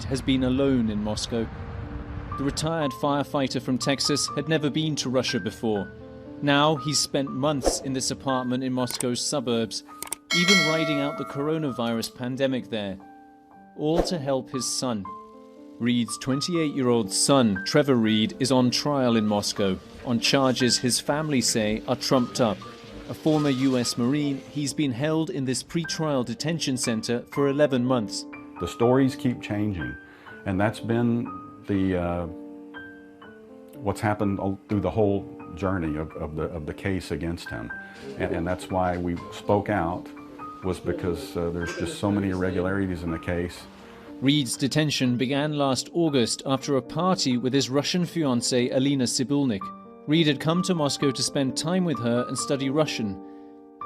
Reed has been alone in Moscow. The retired firefighter from Texas had never been to Russia before. Now he's spent months in this apartment in Moscow's suburbs, even riding out the coronavirus pandemic there, all to help his son. Reed's 28-year-old son, Trevor Reed, is on trial in Moscow on charges his family say are trumped up. A former US Marine, he's been held in this pre-trial detention center for 11 months. The stories keep changing, and that's been what's happened through the whole journey of the case against him. And that's why we spoke out, was because there's just so many irregularities in the case. Reed's detention began last August after a party with his Russian fiancée Alina Sibulnik. Reed had come to Moscow to spend time with her and study Russian.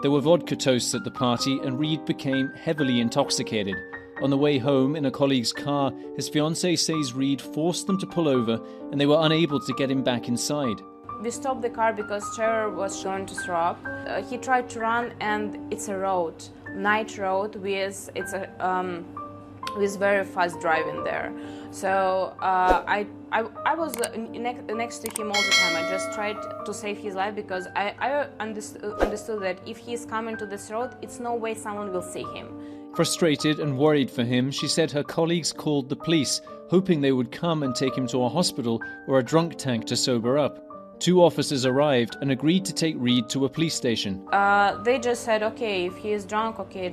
There were vodka toasts at the party and Reed became heavily intoxicated. On the way home in a colleague's car, his fiancée says Reed forced them to pull over and they were unable to get him back inside. We stopped the car because Trevor was going to throw up. He tried to run, and it's a road, night road with very fast driving there. So I was next to him all the time. I just tried to save his life because I understood that if he's coming to this road, it's no way someone will see him. Frustrated and worried for him, she said her colleagues called the police, hoping they would come and take him to a hospital or a drunk tank to sober up. 2 officers arrived and agreed to take Reed to a police station. They just said, okay, if he is drunk, okay,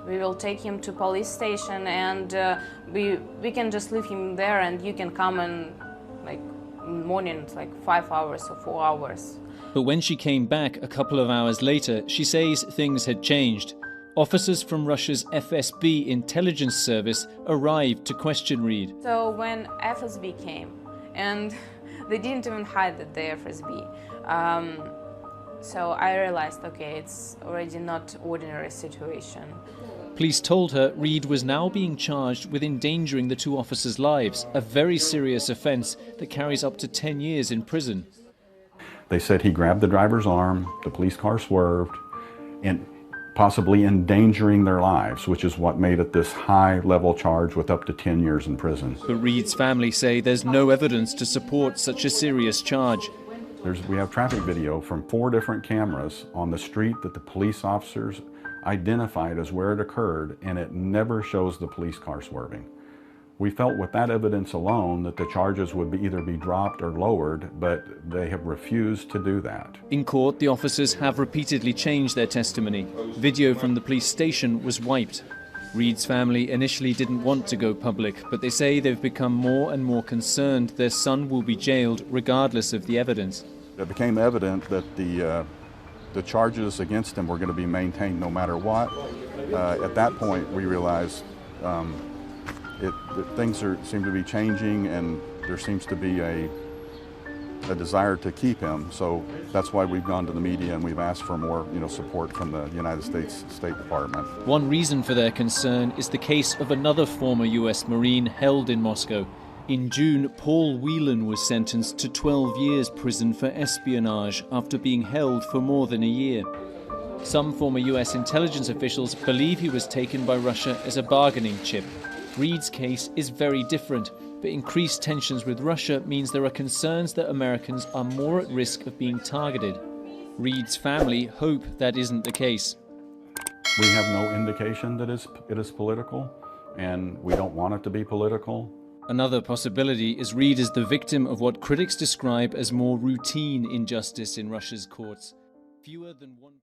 we will take him to police station, and we can just leave him there, and you can come in morning, 5 hours or 4 hours. But when she came back a couple of hours later, she says things had changed. Officers from Russia's FSB intelligence service arrived to question Reed. So when FSB came, and they didn't even hide that they're FSB. So I realized, okay, it's already not ordinary situation. Police told her Reed was now being charged with endangering the 2 officers' lives, a very serious offence that carries up to 10 years in prison. They said he grabbed the driver's arm, the police car swerved, and possibly endangering their lives, which is what made it this high-level charge with up to 10 years in prison. But Reed's family say there's no evidence to support such a serious charge. We have traffic video from 4 different cameras on the street that the police officers identified as where it occurred, and it never shows the police car swerving. We felt with that evidence alone that the charges would either be dropped or lowered, but they have refused to do that. In court, the officers have repeatedly changed their testimony. Video from the police station was wiped. Reed's family initially didn't want to go public, but they say they've become more and more concerned their son will be jailed regardless of the evidence. It became evident that the charges against him were going to be maintained no matter what. At that point, we realized things seem to be changing, and there seems to be a desire to keep him. So that's why we've gone to the media and we've asked for more support from the United States State Department. One reason for their concern is the case of another former US Marine held in Moscow. In June, Paul Whelan was sentenced to 12 years prison for espionage after being held for more than a year. Some former US intelligence officials believe he was taken by Russia as a bargaining chip. Reed's case is very different, but increased tensions with Russia means there are concerns that Americans are more at risk of being targeted. Reed's family hope that isn't the case. We have no indication that it is political, and we don't want it to be political. Another possibility is Reed is the victim of what critics describe as more routine injustice in Russia's courts. Fewer than one